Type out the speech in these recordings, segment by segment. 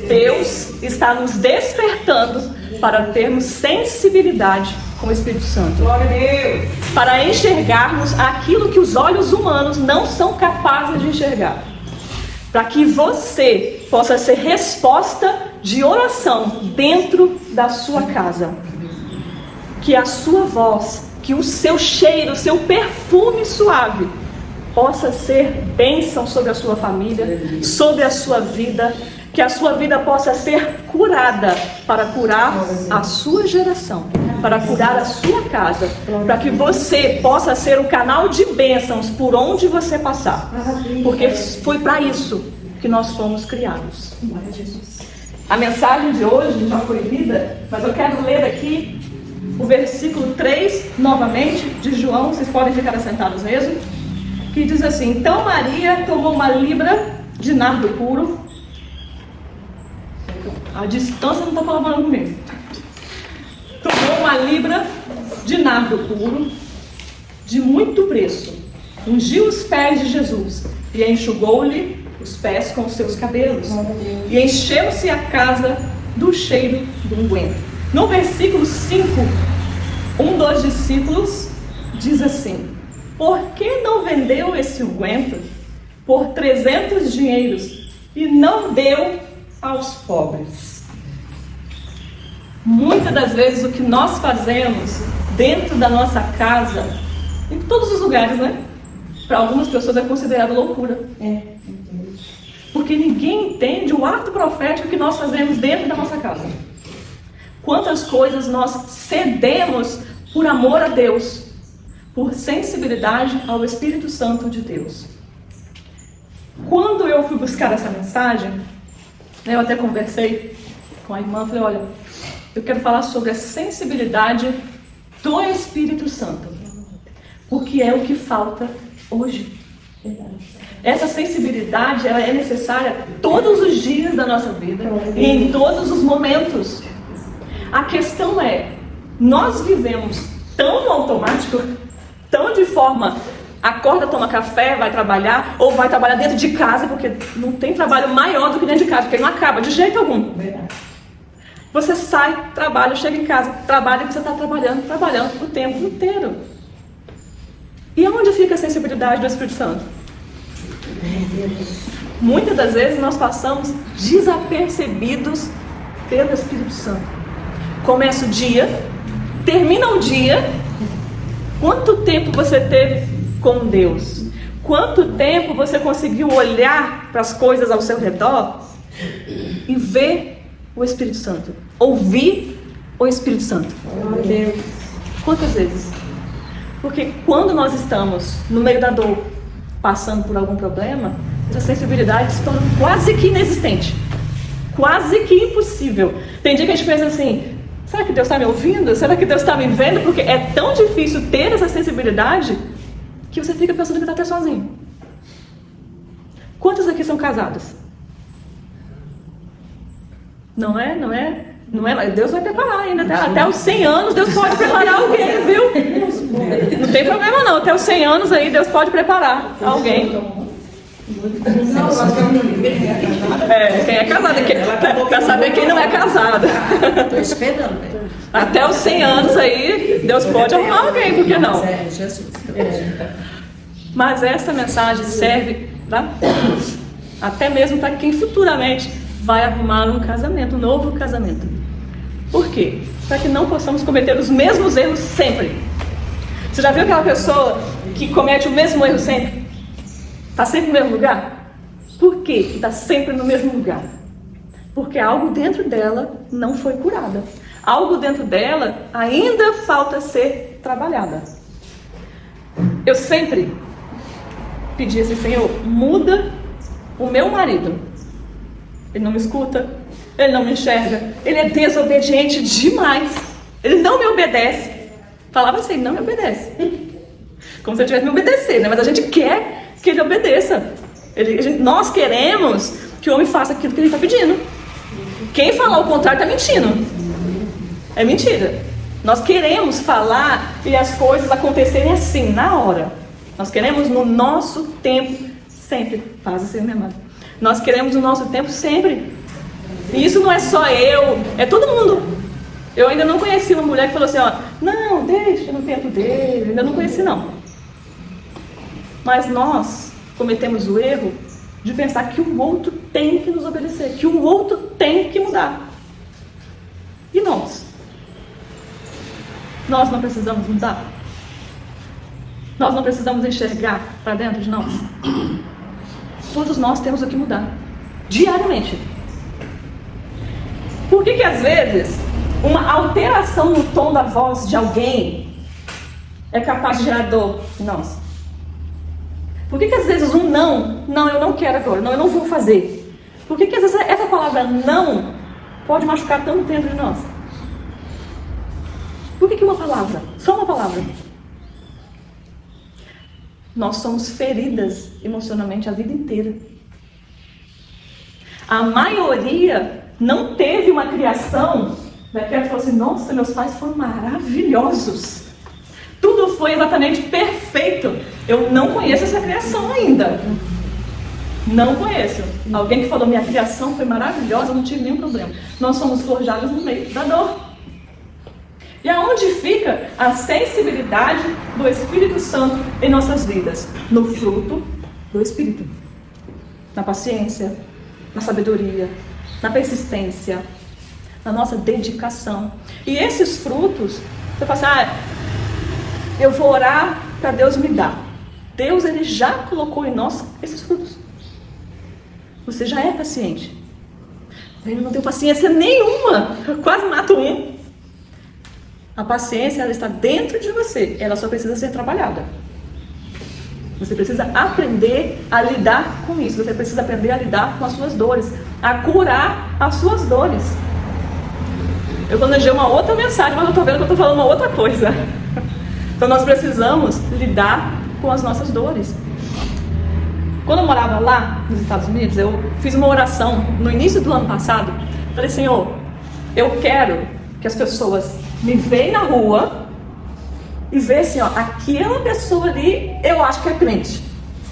Deus está nos despertando para termos sensibilidade com o Espírito Santo. Glória a Deus. Para enxergarmos aquilo que os olhos humanos não são capazes de enxergar. Para que você possa ser resposta de oração dentro da sua casa. Que a sua voz, que o seu cheiro, o seu perfume suave possa ser bênção sobre a sua família, sobre a sua vida, que a sua vida possa ser curada para curar a sua geração, para curar a sua casa, para que você possa ser o canal de bênçãos por onde você passar, porque foi para isso que nós fomos criados. A mensagem de hoje já foi lida, mas eu quero ler aqui o versículo 3, novamente, de João, vocês podem ficar assentados mesmo, que diz assim: então Maria tomou uma libra de nardo puro. A distância não está colaborando comigo. Tomou uma libra de nardo puro, de muito preço, ungiu os pés de Jesus e enxugou-lhe os pés com os seus cabelos, e encheu-se a casa do cheiro do unguento. No versículo 5, um dos discípulos diz assim: por que não vendeu esse unguento por 300 dinheiros e não deu aos pobres? Muitas das vezes o que nós fazemos dentro da nossa casa, em todos os lugares, né? Para algumas pessoas é considerado loucura. Porque ninguém entende o ato profético que nós fazemos dentro da nossa casa. Quantas coisas nós cedemos por amor a Deus, por sensibilidade ao Espírito Santo de Deus. Quando eu fui buscar essa mensagem, eu até conversei com a irmã, falei: olha, eu quero falar sobre a sensibilidade do Espírito Santo, porque é o que falta hoje. Essa sensibilidade, ela é necessária todos os dias da nossa vida e em todos os momentos. A questão é, nós vivemos tão no automático, tão de forma, acorda, toma café, vai trabalhar, ou vai trabalhar dentro de casa, porque não tem trabalho maior do que dentro de casa, porque não acaba de jeito algum. Você sai, trabalha, chega em casa, trabalha e você está trabalhando o tempo inteiro. E onde fica a sensibilidade do Espírito Santo? Muitas das vezes nós passamos desapercebidos pelo Espírito Santo. Começa o dia, termina o dia. Quanto tempo você teve com Deus? Quanto tempo você conseguiu olhar para as coisas ao seu redor e ver o Espírito Santo? Ouvir o Espírito Santo? Meu Deus. Quantas vezes? Porque quando nós estamos no meio da dor, passando por algum problema, essa sensibilidade se torna quase que inexistente. Quase que impossível. Tem dia que a gente pensa assim: será que Deus está me ouvindo? Será que Deus está me vendo? Porque é tão difícil ter essa sensibilidade que você fica pensando que está até sozinho. Quantos aqui são casados? Não é? Não é? Não é? Deus vai preparar ainda. Até os 100 anos Deus pode preparar alguém, viu? Não tem problema não. Até os 100 anos aí Deus pode preparar alguém. Quem é casado aqui, pra saber quem não é casado. Estou esperando. Até os 100 anos aí, Deus pode arrumar alguém, por que não? Jesus. Mas essa mensagem serve para todos, até mesmo para quem futuramente vai arrumar um casamento, um novo casamento. Por quê? Para que não possamos cometer os mesmos erros sempre. Você já viu aquela pessoa que comete o mesmo erro sempre? Está sempre no mesmo lugar? Por quê que está sempre no mesmo lugar? Porque algo dentro dela não foi curada. Algo dentro dela ainda falta ser trabalhada. Eu sempre pedi assim: Senhor, muda o meu marido. Ele não me escuta, ele não me enxerga, ele é desobediente demais, ele não me obedece. Falava assim: não me obedece. Como se ele tivesse me obedecer, né? Mas a gente quer que ele obedeça. Nós queremos que o homem faça aquilo que ele está pedindo. Quem falar o contrário está mentindo. É mentira. Nós queremos falar e as coisas acontecerem assim, na hora. Nós queremos no nosso tempo sempre. Paz, Senhor, minha amada. Nós queremos no nosso tempo sempre. E isso não é só eu, é todo mundo. Eu ainda não conheci uma mulher que falou assim, ó, não, deixa no tempo dele, ainda não conheci não. Mas nós cometemos o erro de pensar que o outro tem que nos obedecer, que o outro tem que mudar. E nós? Nós não precisamos mudar? Nós não precisamos enxergar para dentro de nós? Todos nós temos o que mudar, diariamente. Por que às vezes uma alteração no tom da voz de alguém é capaz de gerar dor em nós? Por que às vezes um não, eu não quero agora, não, eu não vou fazer? Por que às vezes essa palavra não pode machucar tanto dentro de nós? Por que uma palavra? Só uma palavra. Nós somos feridas emocionalmente a vida inteira. A maioria não teve uma criação daquela que falou assim, nossa, meus pais foram maravilhosos. Tudo foi exatamente perfeito. Eu não conheço essa criação ainda. Não conheço. Alguém que falou, minha criação foi maravilhosa, eu não tive nenhum problema. Nós somos forjados no meio da dor. E aonde fica a sensibilidade do Espírito Santo em nossas vidas? No fruto do Espírito. Na paciência, na sabedoria, na persistência, na nossa dedicação. E esses frutos, você fala assim, eu vou orar para Deus me dar. Deus, Ele já colocou em nós esses frutos. Você já é paciente. Eu não tenho paciência nenhuma. Eu quase mato um. A paciência, ela está dentro de você. Ela só precisa ser trabalhada. Você precisa aprender a lidar com isso. Você precisa aprender a lidar com as suas dores. A curar as suas dores. Eu planejei uma outra mensagem, mas eu estou vendo que eu estou falando uma outra coisa. Então nós precisamos lidar com as nossas dores. Quando eu morava lá nos Estados Unidos, eu fiz uma oração no início do ano passado. Falei, Senhor, eu quero que as pessoas me veem na rua e vejam assim, ó, aquela pessoa ali, eu acho que é crente.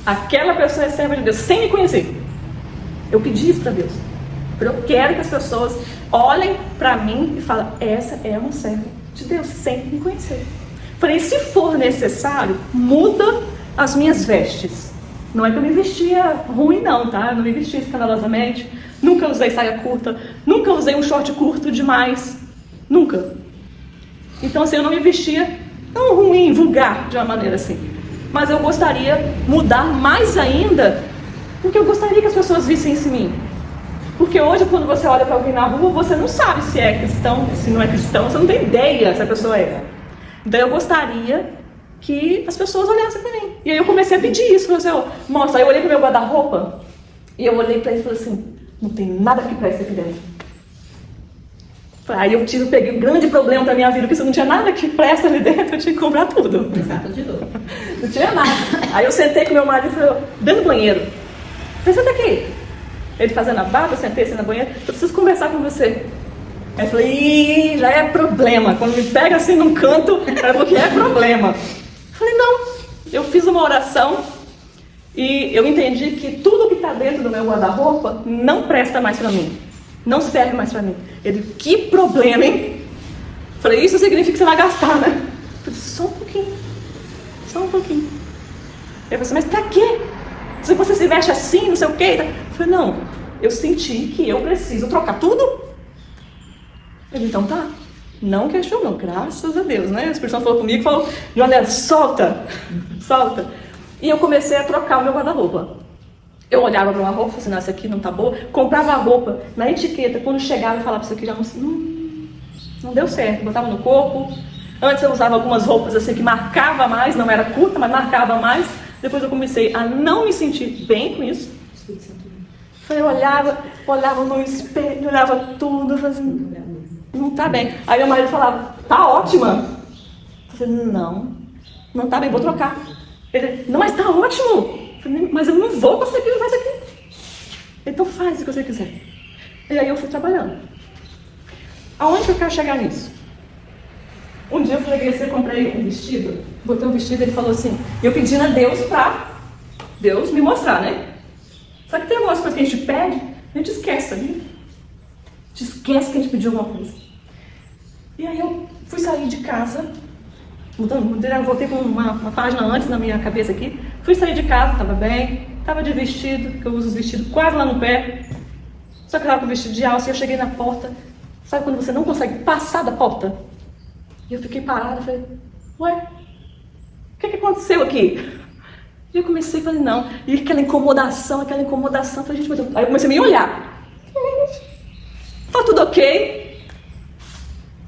Aquela pessoa é serva de Deus, sem me conhecer. Eu pedi isso para Deus. Eu quero que as pessoas olhem para mim e falem, essa é uma serva de Deus, sem me conhecer. Falei, se for necessário, muda as minhas vestes. Não é que eu me vestia ruim não, tá? Eu não me vestia escandalosamente. Nunca usei saia curta. Nunca usei um short curto demais. Nunca. Então assim, eu não me vestia tão ruim, vulgar, de uma maneira assim. Mas eu gostaria de mudar mais ainda, porque eu gostaria que as pessoas vissem isso em mim. Porque hoje, quando você olha para alguém na rua, você não sabe se é cristão, se não é cristão. Você não tem ideia se a pessoa é. Então eu gostaria que as pessoas olhassem para mim. E aí eu comecei a pedir isso. Falei assim, mostra. Aí eu olhei para o meu guarda-roupa e eu olhei para ele e falei assim, não tem nada que preste aqui dentro. Aí eu peguei um grande problema da minha vida, porque se não tinha nada que presta ali dentro, eu tinha que comprar tudo. Exato, de novo. Não tinha nada. Aí eu sentei com meu marido e falei, dentro do banheiro. Falei, senta aqui. Ele fazendo a barba, eu sentei assim na banheira, eu preciso conversar com você. Aí eu falei, já é problema. Quando me pega assim num canto, é porque é problema. Eu falei, não. Eu fiz uma oração e eu entendi que tudo que está dentro do meu guarda-roupa não presta mais para mim. Não serve mais para mim. Ele, que problema, hein? Eu falei, isso significa que você vai gastar, né? Eu falei, só um pouquinho. Só um pouquinho. Ele falou assim, mas pra quê? Se você se veste assim, não sei o quê. Eu falei, não. Eu senti que eu preciso trocar tudo. Ele, então tá. Não questionou, graças a Deus, né? O Espírito Santo falou comigo e falou, Joana, solta, solta. E eu comecei a trocar o meu guarda-roupa. Eu olhava para uma roupa e falei assim, não, essa aqui não tá boa. Comprava a roupa na etiqueta, quando chegava eu falava, isso aqui já não deu certo. Botava no corpo. Antes eu usava algumas roupas assim que marcava mais, não era curta, mas marcava mais. Depois eu comecei a não me sentir bem com isso. Eu olhava no espelho, olhava tudo, falava assim, não tá bem. Aí meu marido falava, tá ótima. Eu falei, não tá bem, vou trocar. Ele, não, mas tá ótimo. Eu falei, mas eu não vou conseguir usar isso aqui. Então faz o que você quiser. E aí eu fui trabalhando. Aonde que eu quero chegar nisso? Um dia eu fui na igreja e comprei um vestido. Botei um vestido e ele falou assim, eu pedindo a Deus pra Deus me mostrar, né? Só que tem algumas coisas que a gente pede, a gente esquece, né? esquece que a gente pediu alguma coisa. E aí eu fui sair de casa, voltei com uma página antes na minha cabeça aqui. Fui sair de casa, estava bem, estava de vestido, que eu uso os vestidos quase lá no pé. Só que eu estava com o vestido de alça e eu cheguei na porta. Sabe quando você não consegue passar da porta? E eu fiquei parada, falei, ué, o que aconteceu aqui? E eu comecei a falar, não. E aquela incomodação, falei, gente, meu Deus. Aí eu comecei a me olhar. Tá tudo ok?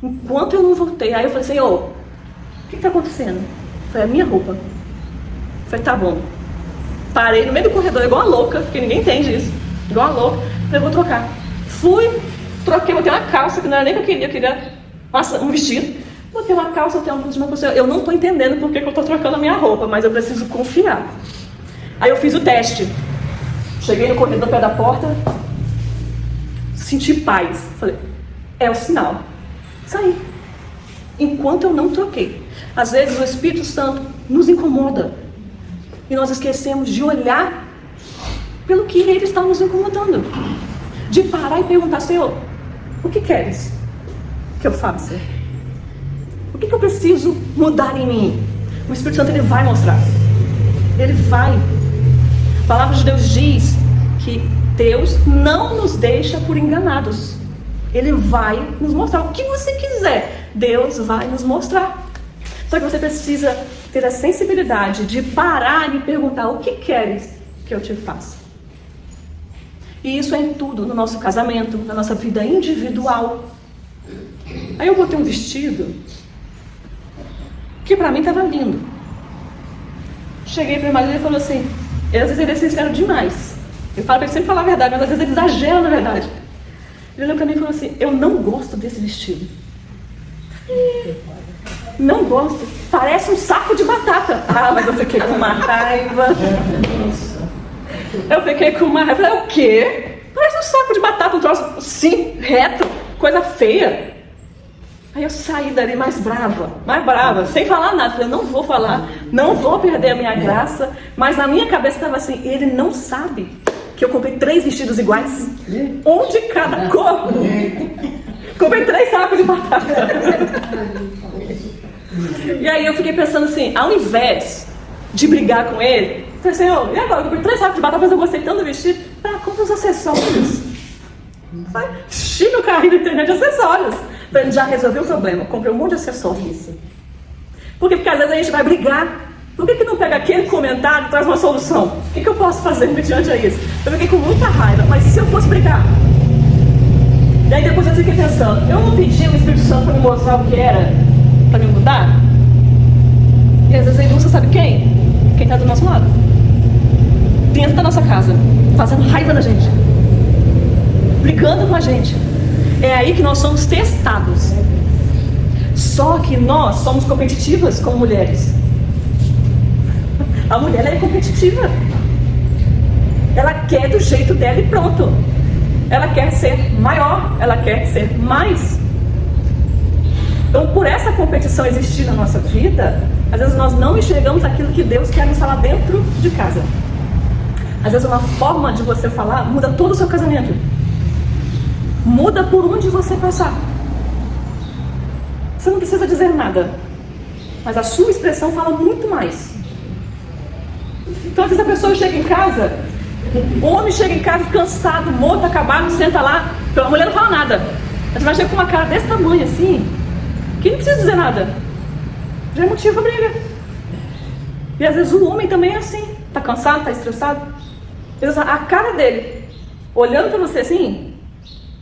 Enquanto eu não voltei, aí eu falei, Senhor, o que está acontecendo? Foi a minha roupa. Eu falei, tá bom. Parei no meio do corredor, igual uma louca, porque ninguém entende isso. Igual uma louca. Falei, vou trocar. Fui, troquei, botei uma calça, que não era nem que eu queria um vestido. Botei uma calça, botei uma blusa, mas eu não estou entendendo por que eu estou trocando a minha roupa, mas eu preciso confiar. Aí eu fiz o teste. Cheguei no corredor, pé da porta, senti paz. Falei, é o sinal. Saí. Enquanto eu não troquei. Às vezes o Espírito Santo nos incomoda. E nós esquecemos de olhar pelo que Ele está nos incomodando. De parar e perguntar, Senhor, o que queres que eu faça? O que eu preciso mudar em mim? O Espírito Santo, Ele vai mostrar. Ele vai. A palavra de Deus diz que Deus não nos deixa por enganados. Ele vai nos mostrar o que você quiser. Deus vai nos mostrar. Só que você precisa ter a sensibilidade de parar e perguntar o que queres que eu te faça. E isso é em tudo, no nosso casamento, na nossa vida individual. Aí eu botei um vestido que pra mim estava lindo. Cheguei para o marido e ele falou assim, às vezes ele é sincero demais. Eu falo para ele sempre falar a verdade, mas às vezes ele exagera na verdade. Ele olhou para mim e falou assim, eu não gosto desse vestido. Não gosto. Parece um saco de batata. Ah, mas eu fiquei com uma raiva. Eu fiquei com uma raiva. Eu falei, o quê? Parece um saco de batata, um troço assim, reto, coisa feia. Aí eu saí dali mais brava, sem falar nada. Falei, não vou falar, não vou perder a minha graça. Mas na minha cabeça estava assim, ele não sabe que eu comprei 3 vestidos iguais. Um de cada cor. Comprei 3 sacos de batata. E aí eu fiquei pensando assim, ao invés de brigar com ele, eu falei, Senhor, e agora? Eu comprei 3 sacos de batata, mas eu gostei tanto do vestido. Compra os acessórios. Enchi meu carrinho na internet de acessórios. Ele já resolveu o problema, comprei um monte de acessórios. Por quê? Porque às vezes a gente vai brigar. Por que não pega aquele comentário e traz uma solução? O que eu posso fazer mediante a isso? Eu fiquei com muita raiva, mas e se eu fosse brigar? E aí depois eu fiquei pensando, eu não pedi o Espírito Santo para me mostrar o que era, para me mudar? E às vezes aí você sabe quem? Quem está do nosso lado. Dentro da nossa casa, fazendo raiva na gente. Brigando com a gente. É aí que nós somos testados. Só que nós somos competitivas como mulheres. A mulher é competitiva. Ela quer do jeito dela e pronto. Ela quer ser maior, ela quer ser mais. Então, por essa competição existir na nossa vida, às vezes nós não enxergamos aquilo que Deus quer nos falar dentro de casa. Às vezes uma forma de você falar muda todo o seu casamento. Muda por onde você passar. Você não precisa dizer nada, mas a sua expressão fala muito mais. Então às vezes a pessoa chega em casa, o homem chega em casa cansado, morto, acabado, senta lá, a mulher não fala nada. Mas você vai chegar com uma cara desse tamanho assim, que não precisa dizer nada. Já é motivo para briga. E às vezes o homem também é assim, tá cansado, tá estressado. Às vezes a cara dele, olhando para você assim,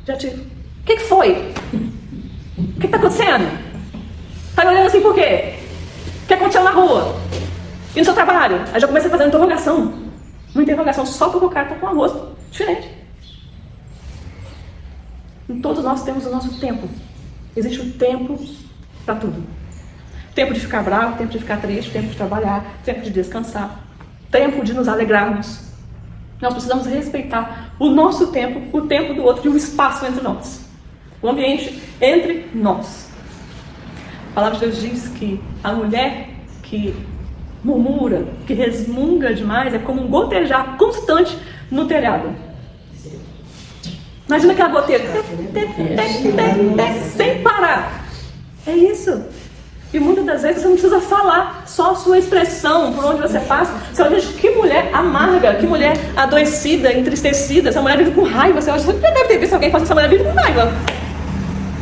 já te... O que foi? O que tá acontecendo? Tá me olhando assim por quê? O que aconteceu na rua? E no seu trabalho? Aí já começa a fazer uma interrogação. Uma interrogação só porque o cara tá com um rosto diferente. E todos nós temos o nosso tempo. Existe um tempo para tudo. Tempo de ficar bravo, tempo de ficar triste, tempo de trabalhar, tempo de descansar, tempo de nos alegrarmos. Nós precisamos respeitar o nosso tempo, o tempo do outro e o espaço entre nós. O ambiente entre nós. A palavra de Deus diz que a mulher que murmura, que resmunga demais, é como um gotejar constante no telhado. Imagina aquela goteira. Sem parar. É isso. E muitas das vezes você não precisa falar, só a sua expressão, por onde você passa. Você olha, gente, que mulher amarga, que mulher adoecida, entristecida. Essa mulher vive com raiva. Você acha que você deve ter visto alguém falando que essa mulher vive com raiva.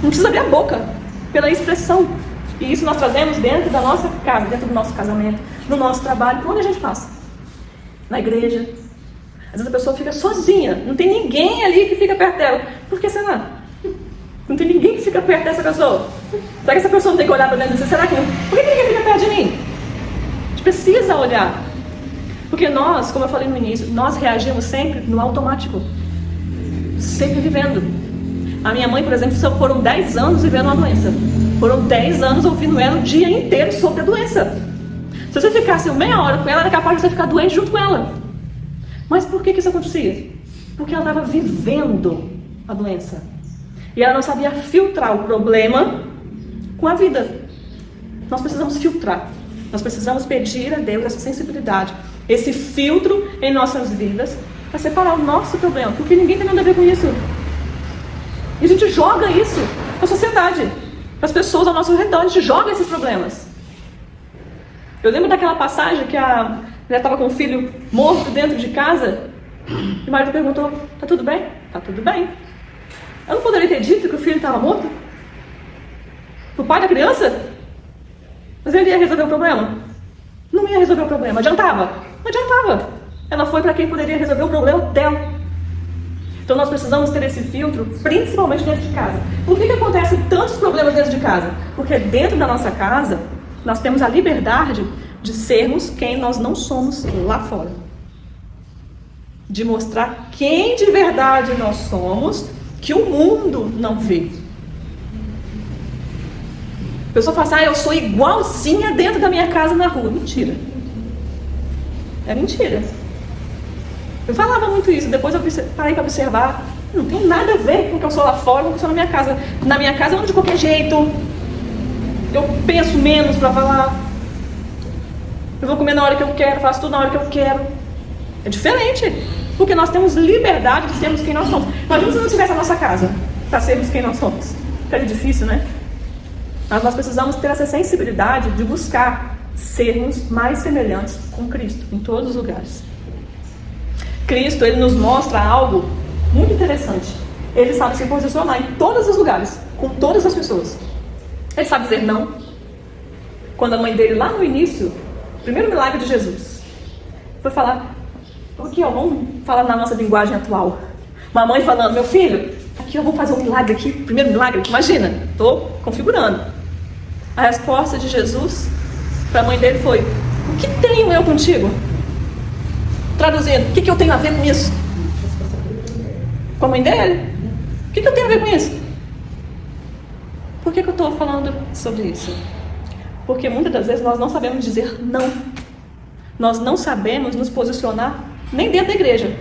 Não precisa abrir a boca, pela expressão. E isso nós trazemos dentro da nossa casa, dentro do nosso casamento, no nosso trabalho, por onde a gente passa. Na igreja. Às vezes a pessoa fica sozinha, não tem ninguém ali que fica perto dela. Por que será? Não tem ninguém que fica perto dessa pessoa. Será que essa pessoa não tem que olhar para dentro e dizer, será que não? Por que ninguém fica perto de mim? A gente precisa olhar. Porque nós, como eu falei no início, nós reagimos sempre no automático. Sempre vivendo. A minha mãe, por exemplo, foram 10 anos vivendo uma doença. Foram 10 anos ouvindo ela o dia inteiro sobre a doença. Se você ficasse meia hora com ela, era capaz de você ficar doente junto com ela. Mas por que isso acontecia? Porque ela estava vivendo a doença. E ela não sabia filtrar o problema com a vida. Nós precisamos filtrar. Nós precisamos pedir a Deus essa sensibilidade, esse filtro em nossas vidas, para separar o nosso problema. Porque ninguém tem nada a ver com isso. E a gente joga isso para a sociedade, para as pessoas ao nosso redor. A gente joga esses problemas. Eu lembro daquela passagem que a mulher estava com um filho morto dentro de casa. E o marido perguntou, tá tudo bem? Tá tudo bem. Eu não poderia ter dito que o filho estava morto? O pai da criança? Mas ele ia resolver o problema? Não ia resolver o problema. Adiantava? Não adiantava. Ela foi para quem poderia resolver o problema dela. Então nós precisamos ter esse filtro, principalmente dentro de casa. Por que acontecem tantos problemas dentro de casa? Porque dentro da nossa casa, nós temos a liberdade de sermos quem nós não somos lá fora. De mostrar quem de verdade nós somos, que o mundo não vê. A pessoa fala assim, eu sou igualzinha dentro da minha casa na rua. Mentira. É mentira. Eu falava muito isso, depois eu parei para observar. Não tem nada a ver com o que eu sou lá fora, com o que eu sou na minha casa. Na minha casa eu ando de qualquer jeito. Eu penso menos para falar. Eu vou comer na hora que eu quero, faço tudo na hora que eu quero. É diferente. Porque nós temos liberdade de sermos quem nós somos. Imagina se não tivesse a nossa casa para sermos quem nós somos. Ficaria difícil, né? Mas nós precisamos ter essa sensibilidade de buscar sermos mais semelhantes com Cristo em todos os lugares. Cristo, ele nos mostra algo muito interessante. Ele sabe se posicionar em todos os lugares, com todas as pessoas. Ele sabe dizer não. Quando a mãe dele, lá no início, o primeiro milagre de Jesus, foi falar, aqui ó, vamos falar na nossa linguagem atual. Uma mãe falando, meu filho, aqui eu vou fazer um milagre aqui, primeiro milagre, imagina, estou configurando. A resposta de Jesus para a mãe dele foi, o que tenho eu contigo? Traduzindo, o que eu tenho a ver com isso? Com a mãe dele? O que eu tenho a ver com isso? Por que eu estou falando sobre isso? Porque muitas das vezes nós não sabemos dizer não. Nós não sabemos nos posicionar nem dentro da igreja.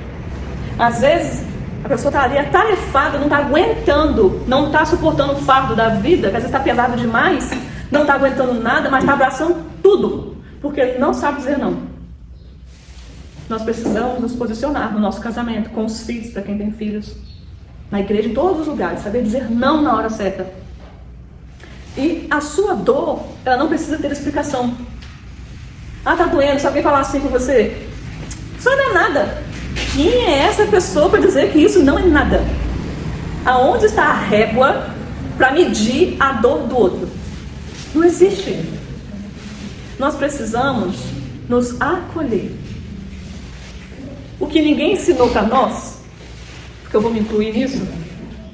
Às vezes a pessoa está ali atarefada, não está aguentando, não está suportando o fardo da vida, que às vezes está pesado demais, não está aguentando nada, mas está abraçando tudo, porque não sabe dizer não. Nós precisamos nos posicionar no nosso casamento, com os filhos, para quem tem filhos, na igreja, em todos os lugares, saber dizer não na hora certa. E a sua dor, ela não precisa ter explicação. Ah, tá doendo, se alguém falar assim com você, isso não é nada. Quem é essa pessoa para dizer que isso não é nada? Aonde está a régua para medir a dor do outro? Não existe. Nós precisamos nos acolher. O que ninguém ensinou para nós, porque eu vou me incluir nisso,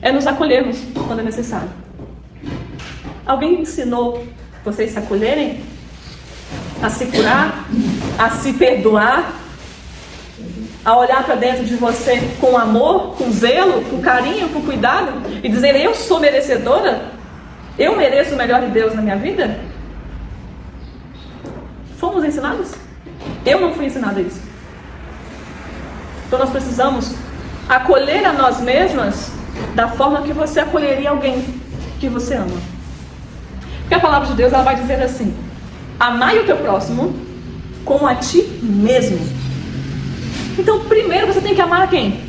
é nos acolhermos quando é necessário. Alguém ensinou vocês se acolherem? A se curar? A se perdoar? A olhar para dentro de você com amor, com zelo, com carinho, com cuidado e dizer, eu sou merecedora? Eu mereço o melhor de Deus na minha vida? Fomos ensinados? Eu não fui ensinada isso. Então nós precisamos acolher a nós mesmas da forma que você acolheria alguém que você ama. Porque a palavra de Deus, ela vai dizer assim, amai o teu próximo como a ti mesmo. Então primeiro você tem que amar a quem?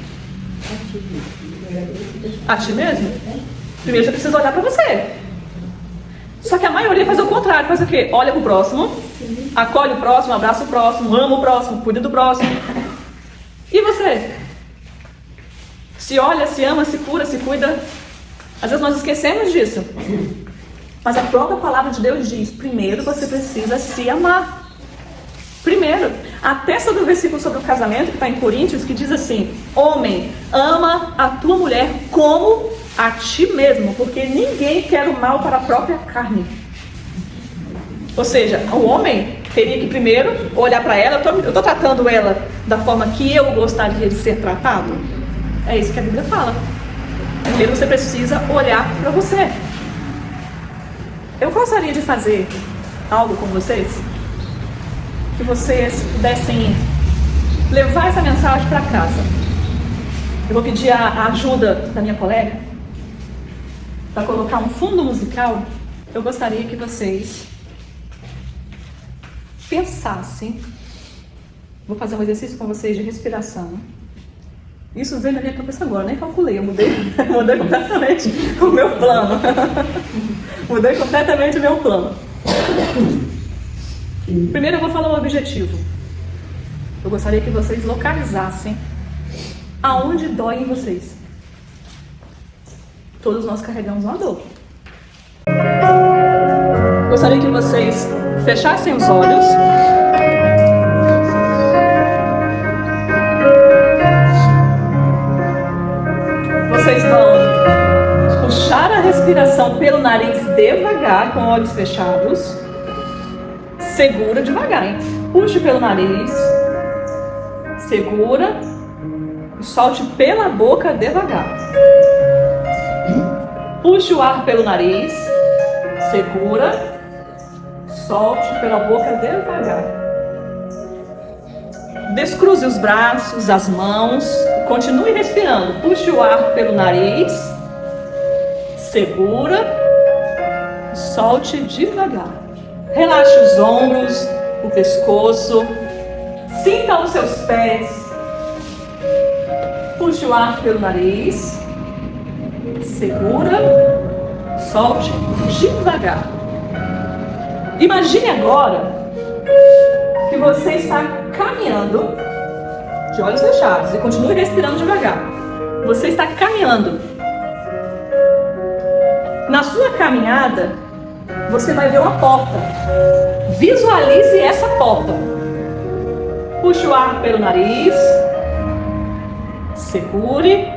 A ti mesmo? Primeiro você precisa olhar para você. Só que a maioria faz o contrário. Faz o quê? Olha pro próximo, acolhe o próximo, abraça o próximo, ama o próximo, cuida do próximo. E você? Se olha, se ama, se cura, se cuida. Às vezes nós esquecemos disso. Mas a própria palavra de Deus diz: primeiro você precisa se amar. Primeiro. Até sobre o versículo sobre o casamento, que está em Coríntios, que diz assim: homem, ama a tua mulher como a ti mesmo, porque ninguém quer o mal para a própria carne. Ou seja, o homem teria que primeiro olhar para ela. Eu estou tratando ela da forma que eu gostaria de ser tratado? É isso que a Bíblia fala. Primeiro você precisa olhar para você. Eu gostaria de fazer algo com vocês, que vocês pudessem levar essa mensagem para casa. Eu vou pedir a ajuda da minha colega para colocar um fundo musical. Eu gostaria que vocês pensassem. Vou fazer um exercício com vocês de respiração. Isso veio na minha cabeça agora, nem calculei, eu mudei completamente o meu plano. Mudei completamente o meu plano. Primeiro eu vou falar o objetivo. Eu gostaria que vocês localizassem aonde dói em vocês. Todos nós carregamos uma dor. Gostaria que vocês fechassem os olhos. Vocês vão puxar a respiração pelo nariz devagar, com olhos fechados. Segura devagar, hein? Puxe pelo nariz. Segura. E solte pela boca devagar. Puxe o ar pelo nariz. Segura. Solte pela boca devagar. Descruze os braços, as mãos. Continue respirando. Puxe o ar pelo nariz. Segura. Solte devagar. Relaxe os ombros, o pescoço. Sinta os seus pés. Puxe o ar pelo nariz. Segura. Solte devagar. Imagine agora que você está caminhando de olhos fechados e continue respirando devagar. Você está caminhando. Na sua caminhada, você vai ver uma porta. Visualize essa porta. Puxe o ar pelo nariz. Segure.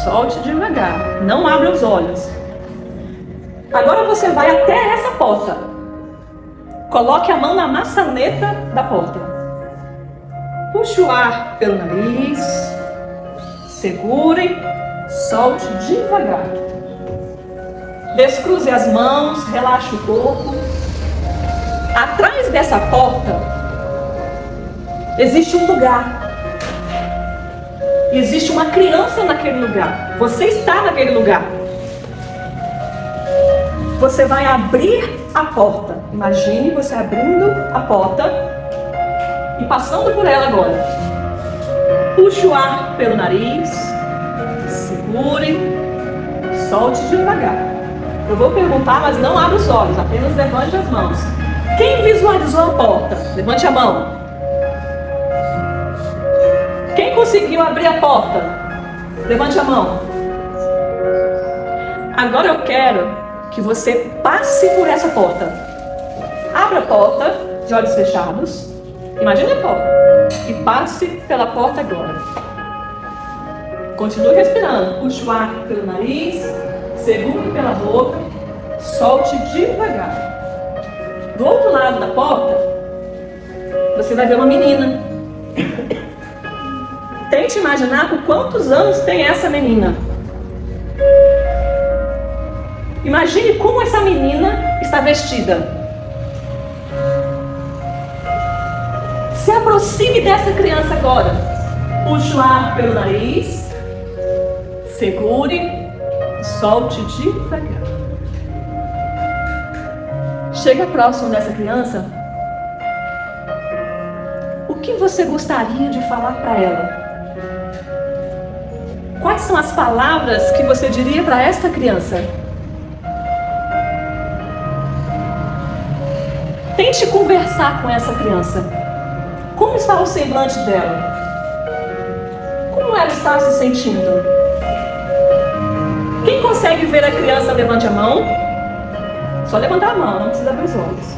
Solte devagar. Não abra os olhos. Agora você vai até essa porta. Coloque a mão na maçaneta da porta. Puxe o ar pelo nariz. Segure. Solte devagar. Descruze as mãos, relaxe o corpo. Atrás dessa porta existe um lugar. Existe uma criança naquele lugar. Você está naquele lugar. Você vai abrir a porta. Imagine você abrindo a porta e passando por ela agora. Puxe o ar pelo nariz. Segure. Solte devagar. Eu vou perguntar, mas não abra os olhos, apenas levante as mãos. Quem visualizou a porta? Levante a mão. Quem conseguiu abrir a porta? Levante a mão. Agora eu quero que você passe por essa porta. Abra a porta de olhos fechados. Imagine a porta. E passe pela porta agora. Continue respirando. Puxe o ar pelo nariz. Segure pela boca, solte devagar. Do outro lado da porta, você vai ver uma menina. Tente imaginar com quantos anos tem essa menina. Imagine como essa menina está vestida. Se aproxime dessa criança agora. Puxe o ar pelo nariz, segure. Solte devagar. Chega próximo dessa criança. O que você gostaria de falar para ela? Quais são as palavras que você diria para esta criança? Tente conversar com essa criança. Como está o semblante dela? Como ela está se sentindo? Quem consegue ver a criança, levante a mão. Só levantar a mão, não precisa abrir os olhos.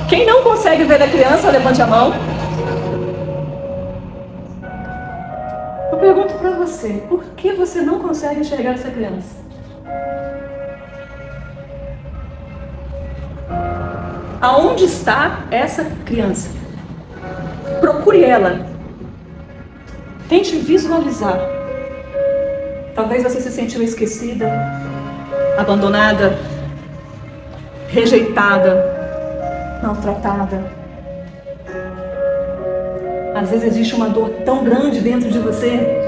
Quem não consegue ver a criança, levante a mão. Eu pergunto para você, por que você não consegue enxergar essa criança? Aonde está essa criança? Procure ela. Tente visualizar. Talvez você se sentiu esquecida, abandonada, rejeitada, maltratada. Às vezes existe uma dor tão grande dentro de você.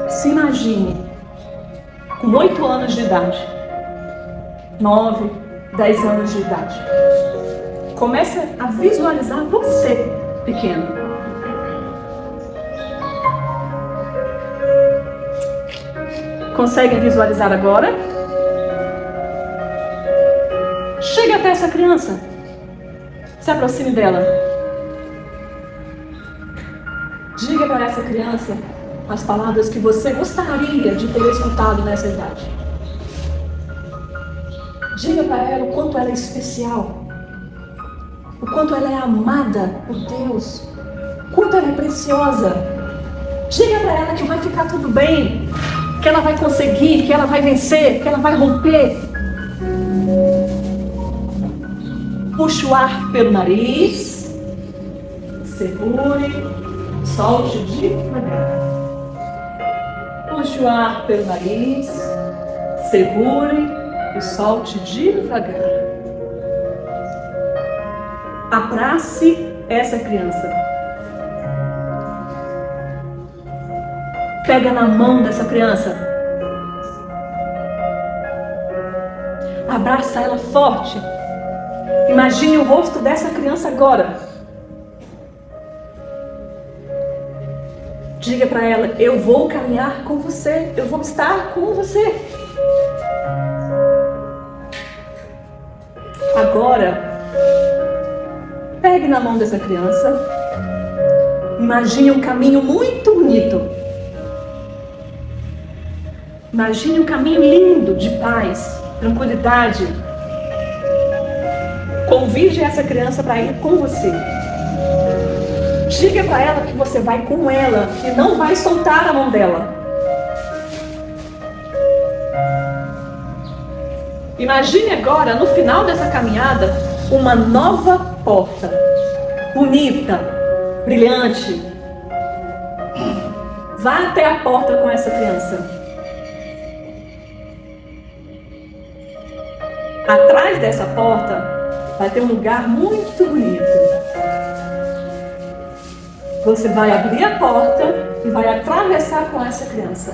Se imagine com 8 anos de idade, 9, 10 anos de idade. Comece a visualizar você pequeno. Conseguem visualizar agora? Chegue até essa criança. Se aproxime dela. Diga para essa criança as palavras que você gostaria de ter escutado nessa idade. Diga para ela o quanto ela é especial, o quanto ela é amada por Deus, o quanto ela é preciosa. Diga para ela que vai ficar tudo bem, que ela vai conseguir, que ela vai vencer, que ela vai romper. Puxe o ar pelo nariz, segure, solte devagar. Puxe o ar pelo nariz, segure e solte devagar. Abrace essa criança. Pega na mão dessa criança. Abraça ela forte. Imagine o rosto dessa criança agora. Diga para ela: eu vou caminhar com você, eu vou estar com você. Agora, pegue na mão dessa criança. Imagine um caminho muito bonito. Imagine um caminho lindo de paz, tranquilidade. Convide essa criança para ir com você. Diga para ela que você vai com ela e não vai soltar a mão dela. Imagine agora, no final dessa caminhada, uma nova porta. Bonita, brilhante. Vá até a porta com essa criança. Atrás dessa porta vai ter um lugar muito bonito. Você vai abrir a porta e vai atravessar com essa criança.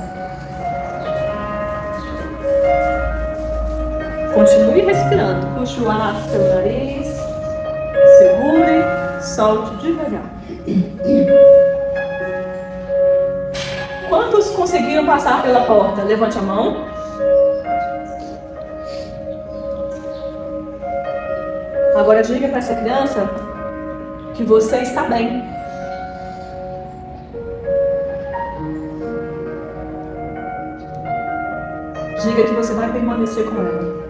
Continue respirando. Puxe o ar pelo nariz. Segure. Solte devagar. Quantos conseguiram passar pela porta? Levante a mão. Agora diga para essa criança que você está bem. Diga que você vai permanecer com ela.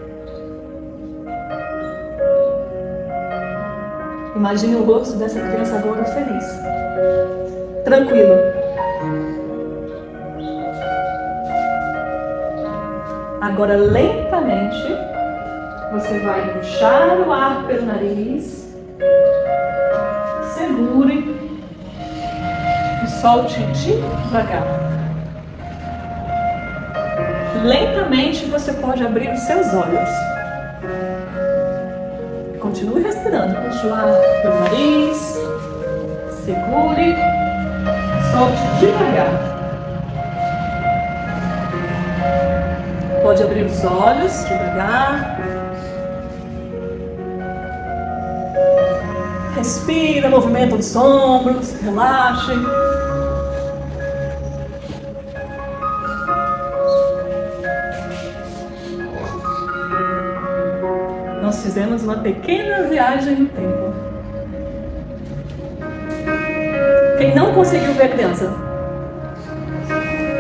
Imagine o rosto dessa criança agora feliz, tranquilo. Agora lentamente você vai puxar o ar pelo nariz, segure e solte devagar. Lentamente você pode abrir os seus olhos. Continue respirando. Puxe o ar pelo nariz, segure, solte devagar. Pode abrir os olhos devagar. Respira, movimenta os ombros, relaxe. Nós fizemos uma pequena viagem no tempo. Quem não conseguiu ver a criança?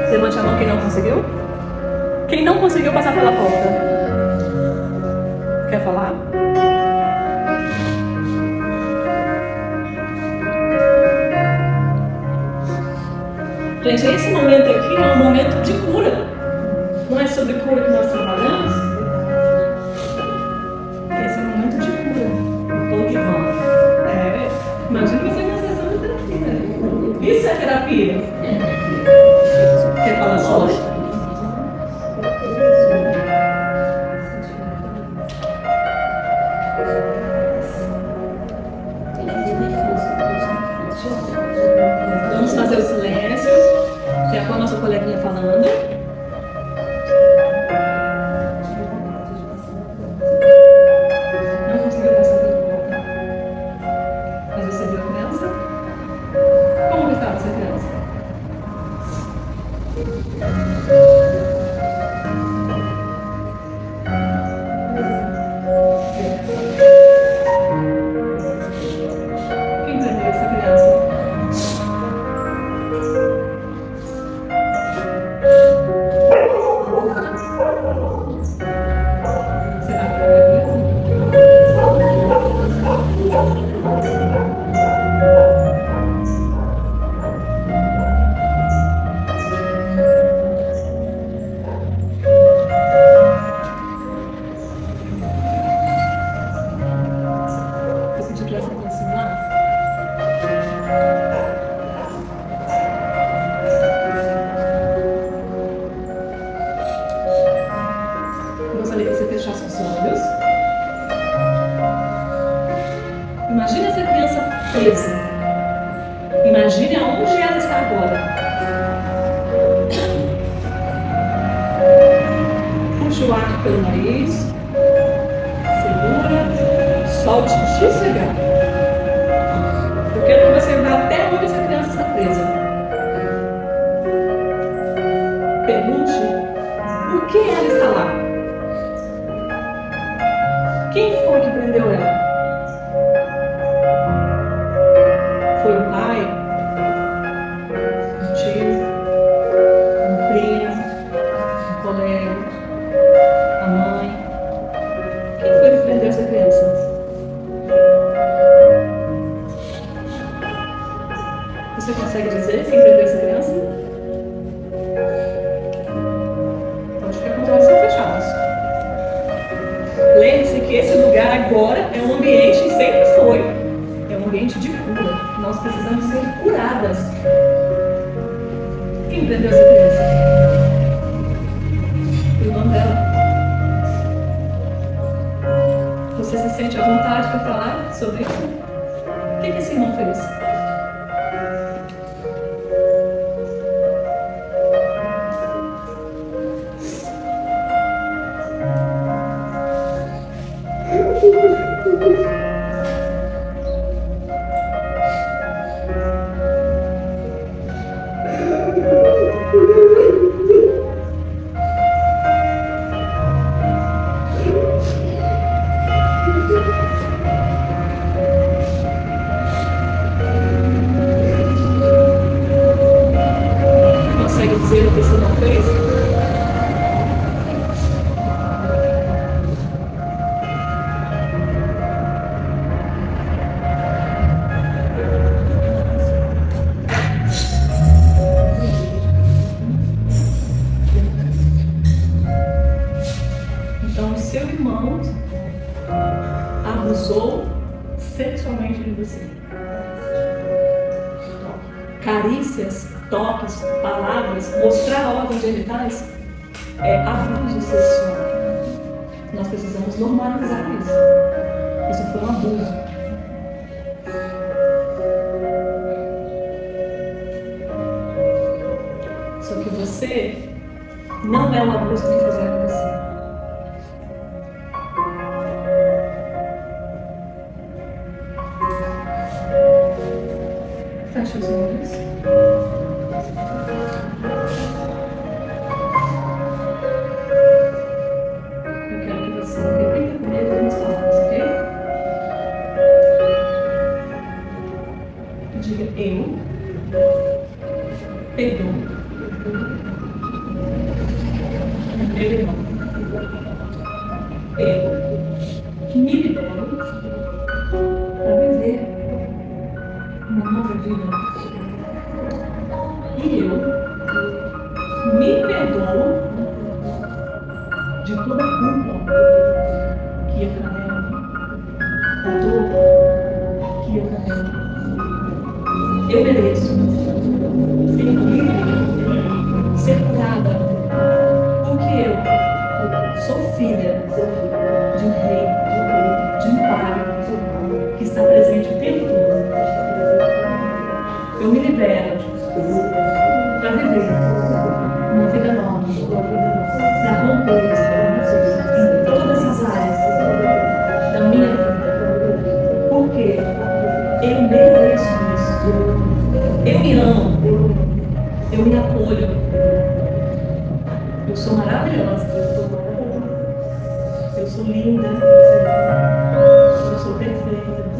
Levante a mão quem não conseguiu. Quem não conseguiu passar pela porta? Quer falar? Gente, esse momento aqui é um momento de cura. Não é sobre cura que nós trabalhamos? Esse é um momento de cura. Tô de volta. Imagina você na sessão de terapia. Isso é terapia. Quer falar sobre? Vamos fazer o silêncio. Já com a nossa coleguinha falando. Não conseguiu passar pela porta. Mas você viu a criança? Como que estava essa criança? Quem prendeu essa criança? Será que foi a eu senti que ela se aproximar. Eu gostaria que você fechasse os olhos. Imagine essa criança presa. Imagine aonde ela está agora. Puxe o ar pelo nariz. Segura. Solte devagar. Eu quero que você vá até onde essa criança está presa. Pergunte por que ela está lá. Quem foi que prendeu ela? Foi o pai? Um tio? Um primo? Um colega? A mãe? Quem foi que prendeu essa criança? Você consegue dizer quem prendeu essa criança? Pode ficar com os olhos fechados. Lembre-se que esse lugar agora é um ambiente, e sempre foi, é um ambiente de cura. Nós precisamos ser curadas. Quem prendeu essa criança? E o nome dela? Você se sente à vontade para falar sobre isso? O que esse irmão fez? Consegue dizer o que esse irmão fez? Então, seu irmão abusou sexualmente de você. Carícias, toques, palavras, mostrar órgãos genitais é abuso sexual. Nós precisamos normalizar isso. Isso foi um abuso. Só que você não é o abuso que fizeram com você. Perdão. Meu irmão. Eu me libero para viver uma nova vida. E eu me perdoo de toda a culpa que eu carrego, da dor que eu carrego. Eu mereço ser livre, ser curada, porque eu sou filha de um rei, de um pai que está presente o tempo todo. Eu me libero para viver uma vida nova, para romper em todas as áreas da minha vida, porque eu mereço isso. Eu me amo, eu me acolho, eu sou maravilhosa, eu sou linda, eu sou perfeita.